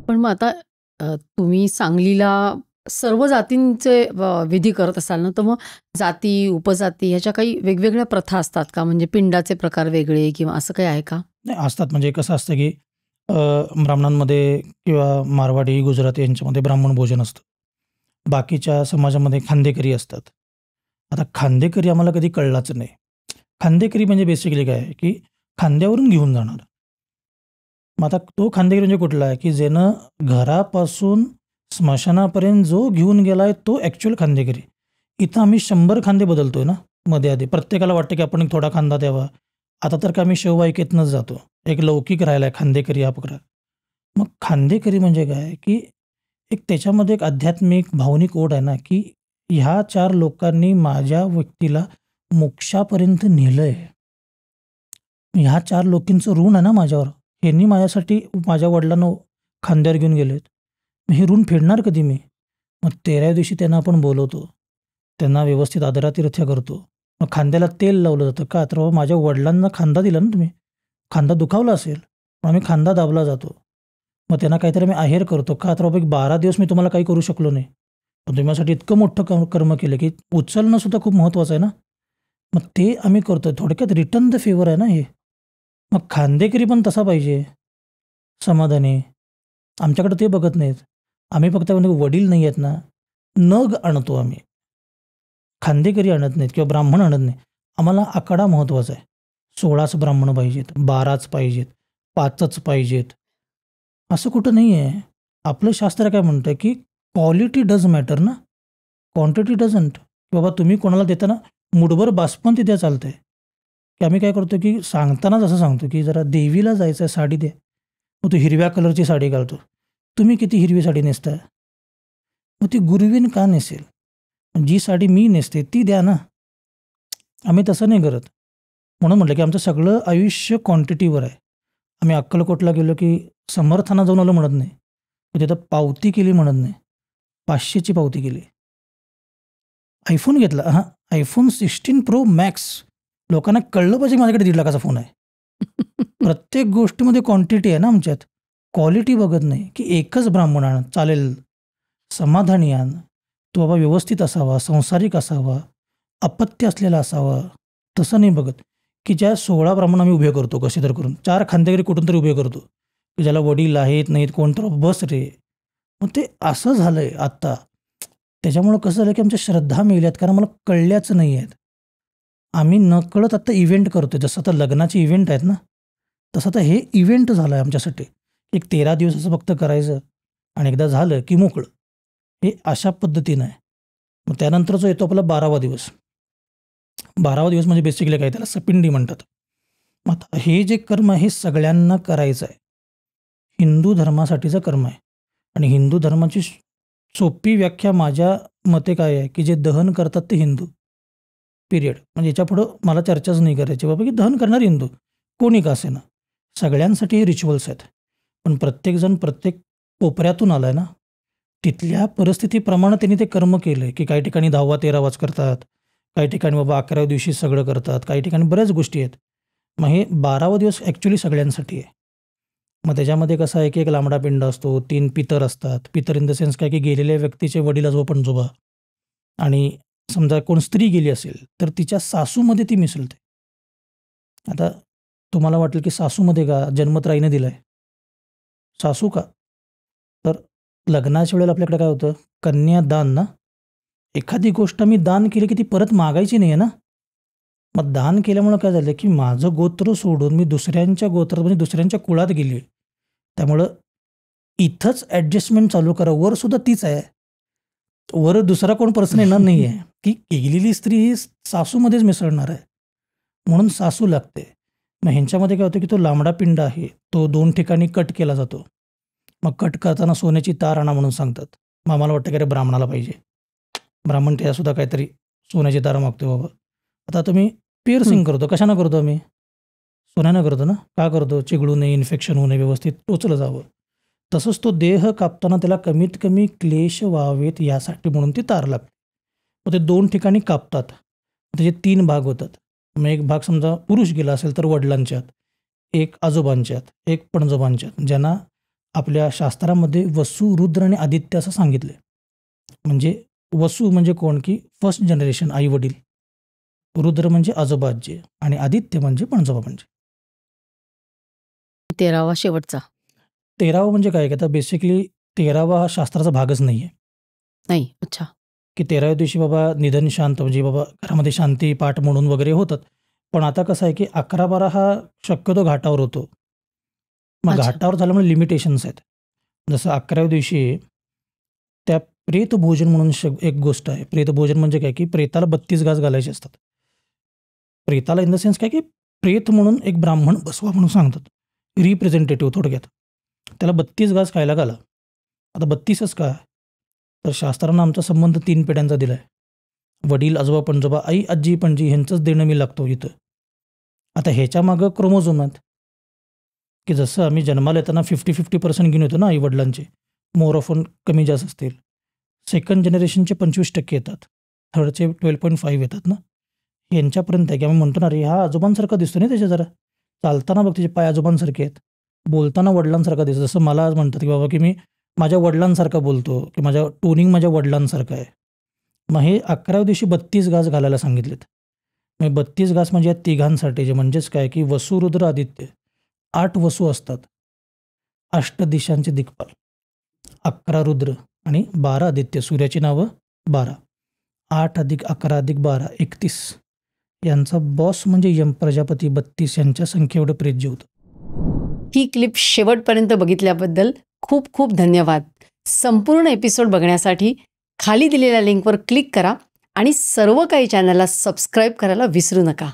पण मग आता तुम्ही सांगलीला सर्व जातींचे विधी करत असाल ना, तर मग जाती, उपजाती ह्याच्या काही वेगवेगळ्या प्रथा असतात का? म्हणजे पिंडाचे प्रकार वेगळे किंवा असं काही आहे का? नाही असतात. म्हणजे कसं असतं की ब्राह्मणांमध्ये किंवा मारवाडी, गुजराती यांच्यामध्ये ब्राह्मण भोजन असतं. बाकीच्या समाजामध्ये खांदेकरी असतात. आता खांदेकरी आम्हाला कधी कळलाच नाही. खांदेकरी म्हणजे बेसिकली काय आहे, की खांद्यावरून घेऊन जाणार. मग आता तो खांदेकरी म्हणजे कुठला आहे, की ज्यानं घरापासून स्मशानापर्यंत जो घेऊन गेलाय तो ॲक्चुअल खांदेकरी. इथं आम्ही 100 खांदे बदलतोय ना मध्ये-आधी. प्रत्येकाला वाटतं की आपण एक थोडा खांदा द्यावा. आता तर काय आम्ही शववाहिकेतनंच जातो. एक लौकिक राहिलाय खांदेकरी हा प्रकार. मग खांदेकरी म्हणजे काय, की एक त्याच्यामध्ये एक आध्यात्मिक, भावनिक ओढ आहे ना, की ह्या 4 लोकांनी माझ्या व्यक्तीला मोक्षापर्यंत नेलंय. ह्या 4 लोकींचं ऋण आहे ना माझ्यावर. ह्यांनी माझ्यासाठी माझ्या वडिलांना खांद्यावर घेऊन गेलेत. मग हे ऋण फेडणार कधी मी? मग 13व्या दिवशी त्यांना आपण बोलवतो. त्यांना व्यवस्थित आदरातिथ्य करतो. मग खांद्याला तेल लावलं जातं. का? तर बाबा माझ्या वडिलांना खांदा दिला ना तुम्ही. खांदा दुखावला असेल, पण आम्ही खांदा दाबला जातो. मग त्यांना काहीतरी आम्ही आहेर करतो. का? तर बाबा एक 12 दिवस मी तुम्हाला काही करू शकलो नाही. पण तुम्ही माझ्यासाठी इतकं मोठं कर्म केलं, की उचलणं सुद्धा खूप महत्त्वाचं आहे ना. मग ते आम्ही करतोय. थोडक्यात रिटर्न द फेवर आहे ना हे. मग खांदेकरी पण तसा पाहिजे, समाधानी. आमच्याकडे ते बघत नाहीत. आम्ही फक्त म्हणजे वडील नाही आहेत ना, नग आणतो आम्ही. खांदेकरी आणत नाहीत किंवा ब्राह्मण आणत नाही. आम्हाला आकडा महत्त्वाचा आहे. 16च ब्राह्मण पाहिजेत, 12च पाहिजेत, 5च पाहिजेत. असं कुठं नाही आहे. आपलं शास्त्र काय म्हणतं, की क्वालिटी डज मॅटर ना, क्वांटिटी डझंट. बाबा तुम्ही कोणाला देताना मुठभर बासमती द्या चालतंय. की आम्ही काय करतो, की सांगतानाच असं सांगतो, की जरा देवीला जायचं आहे साडी द्या. मग तो हिरव्या कलरची साडी घालतो. तुम्ही किती हिरवी साडी नेसताय? मग ती गुरवीन का नेसेल? जी साडी मी नेसते ती द्या ना. आम्ही तसं नाही करत. म्हणून म्हटलं, की आमचं सगळं आयुष्य क्वांटिटीवर आहे. आम्ही अक्कलकोटला गेलो, की समर्थांना जाऊन आलो म्हणत नाही. तर तिथं पावती केली म्हणत नाही. 500ची पावती केली. iPhone घेतला. हां, iPhone 16 Pro Max. लोकांना कळलं पाहिजे माझ्याकडे 1.5 लाखाचा फोन आहे. प्रत्येक गोष्टीमध्ये क्वांटिटी आहे ना आमच्यात. क्वालिटी बघत नाही, की एकच ब्राह्मण आण चालेल, समाधानी आण. तो बाबा व्यवस्थित असावा, संसारिक असावा, अपत्य असलेला असावा. तसं नाही बघत, की ज्या 16 ब्राह्मण आम्ही उभे करतो कसे तर करून. 4 खांदेकरी कुठून तरी उभे करतो, की ज्याला वडील आहेत, नाहीत, कोण तर बस रे. मग ते असं झालंय आत्ता. त्याच्यामुळं कसं झालं, की आमच्या श्रद्धा मेल्यात कारण आम्हाला कळल्याच नाही आहेत. आम्ही नकळत आत्ता इव्हेंट करतोय. जसं आता लग्नाचे इव्हेंट आहेत ना, तसं आता हे इव्हेंट झालं आहे आमच्यासाठी. एक 13 दिवसाचं फक्त करायचं आणि एकदा झालं की मोकळं. हे अशा पद्धतीनं आहे. मग त्यानंतर जो येतो आपला 12वा दिवस. 12वा दिवस म्हणजे बेसिकली काय त्याला सपिंडी म्हणतात. मग आता हे जे कर्म आहे हे सगळ्यांना करायचं आहे. हिंदू धर्मासाठीचं कर्म आहे आणि हिंदू धर्माची सोपी व्याख्या माझ्या मते काय आहे, की जे दहन करतात ते हिंदू. पिरियड. म्हणजे याच्यापुढं मला चर्चाच नाही करायची बाबा, की दहन करणारे हिंदू. कोणी का असेना. सगळ्यांसाठी हे रिच्युअल्स आहेत. पण प्रत्येकजण प्रत्येक कोपऱ्यातून आलाय ना, तिथल्या परिस्थितीप्रमाणे त्यांनी ते कर्म केलंय, की काही ठिकाणी 10वा 13वाच करतात. काही ठिकाणी बाबा 11व्या दिवशी सगळं करतात. काही ठिकाणी बऱ्याच गोष्टी आहेत. मग हे 12वा दिवस ॲक्च्युअली सगळ्यांसाठी आहे. मग त्याच्यामध्ये कसं आहे, की एक लांबडा पिंड असतो, 3 पितर असतात. पितर इन द सेन्स काय, की गेलेल्या व्यक्तीचे वडील आजोबा पणजोबा आणि समजा कोण स्त्री गेली असेल, तर तिच्या सासूमध्ये ती मिसळते. आता तुम्हाला वाटेल, की सासूमध्ये का जन्मत आईने दिलाय. सासू का? तर लग्नाच्या वेळेला आपल्याकडे काय होतं, कन्यादान ना. एखादी गोष्ट मी दान केली, की ती परत मागायची नाही आहे ना. मग दान केल्यामुळं काय झालं, की माझं गोत्र सोडून मी दुसऱ्यांच्या गोत्रात म्हणजे दुसऱ्यांच्या कुळात गेली. त्यामुळं इथंच ॲडजस्टमेंट चालू करा. वरसुद्धा तीच आहे. वर दुसरा कोण पर्सन येणार नाही आहे, की गेलेली स्त्री ही सासूमध्येच मिसळणार आहे. म्हणून सासू लागते. मग ह्यांच्यामध्ये काय होतं, की तो लांबडा पिंड आहे, तो 2 ठिकाणी कट केला जातो. मग कट करताना सोन्याची तार आणा म्हणून सांगतात. मग आम्हाला वाटतं, की अरे ब्राह्मणाला पाहिजे. ब्राह्मण त्यासुद्धा काहीतरी सोन्याची तार मागतो बाबा. आता तुम्ही पिअर्सिंग करतो. कशानं करतो आम्ही? सोन्यानं करतो ना. का करतो? चिघळू नये, इन्फेक्शन होऊ नये, व्यवस्थित टोचलं जावं. तसंच तो देह कापताना त्याला कमीत कमी क्लेश व्हावेत यासाठी म्हणून ती तार लागते. मग ते 2 ठिकाणी कापतात. त्याचे 3 भाग होतात. मग एक भाग समजा पुरुष गेला असेल तर वडिलांच्यात, एक आजोबांच्यात, एक पणजोबांच्यात. ज्यांना आपल्या शास्त्रामध्ये वसु, रुद्र आणि आदित्य असं सांगितलं. म्हणजे वसु म्हणजे कोण, की फर्स्ट जनरेशन आई-वडील. रुद्र म्हणजे आजोबा आजी आणि आदित्य म्हणजे पणजोबा म्हणजे. 13वा शेवटचा. 13वा म्हणजे काय, की आता बेसिकली 13वा हा शास्त्राचा भागच नाही आहे. नाही. अच्छा. की 13व्या दिवशी बाबा निधन शांत म्हणजे बाबा घरामध्ये शांती पाठ म्हणून वगैरे होतात. पण आता कसं आहे, की 11-12 हा शक्यतो घाटावर होतो. मग अच्छा. घाटावर झाल्यामुळे लिमिटेशन्स आहेत. जसं 11व्या दिवशी त्या प्रेतभोजन म्हणून एक गोष्ट आहे. प्रेतभोजन म्हणजे काय, की प्रेताला 32 घास घालायचे असतात. प्रेताला इन द सेन्स काय, की प्रेत म्हणून एक ब्राह्मण बसवा म्हणून सांगतात. रिप्रेझेंटेटिव्ह थोडक्यात. त्याला 32 घास खायला घाला. आता 32च का? तर शास्त्रानं आमचा संबंध 3 पिढ्यांचा दिला आहे. वडील, आजोबा, पणजोबा, आई, आजी, पणजी ह्यांचंच देणं मी लागतो इथं. आता ह्याच्यामागं क्रोमोझोम आहेत, की जसं आम्ही जन्माला येताना 50-50% घेऊन येतो ना आई-वडिलांचे. मोर ऑफन कमी जास्त असतील. सेकंड जनरेशनचे 25% येतात. थर्डचे 12.5 येतात ना. यांच्यापर्यंत आहे, की आम्ही म्हणतो ना, अरे हा आजोबांसारखा दिसतो ना त्याचे जरा. चालताना बघ त्याचे पाय आजोबांसारखे आहेत. बोलताना वडिलांसारखा दिसतो. जसं मला आज म्हणतात, की बाबा की मी माझ्या वडिलांसारखा बोलतो, की माझ्या टोनिंग माझ्या वडिलांसारखं आहे. मग हे 11व्या दिवशी 32 घास घालायला सांगितलेत. मग 32 घास म्हणजे या तिघांसाठी म्हणजेच काय, की वसु, रुद्र, आदित्य. 8 वसु असतात. अष्टदिशांचे दिक्पाल. 11 रुद्र आणि 12 आदित्य. सूर्याची नावं 12. 8 + 11 + 12 31. यांचा बॉस म्हणजे यम प्रजापती 32 यांच्या संख्येएवढं प्रेत जेवतं. ही क्लिप शेवटपर्यंत बघितल्याबद्दल खूप खूप धन्यवाद. संपूर्ण एपिसोड बघण्यासाठी खाली दिलेल्या लिंकवर क्लिक करा आणि सर्व काही चॅनलला सबस्क्राईब करायला विसरू नका.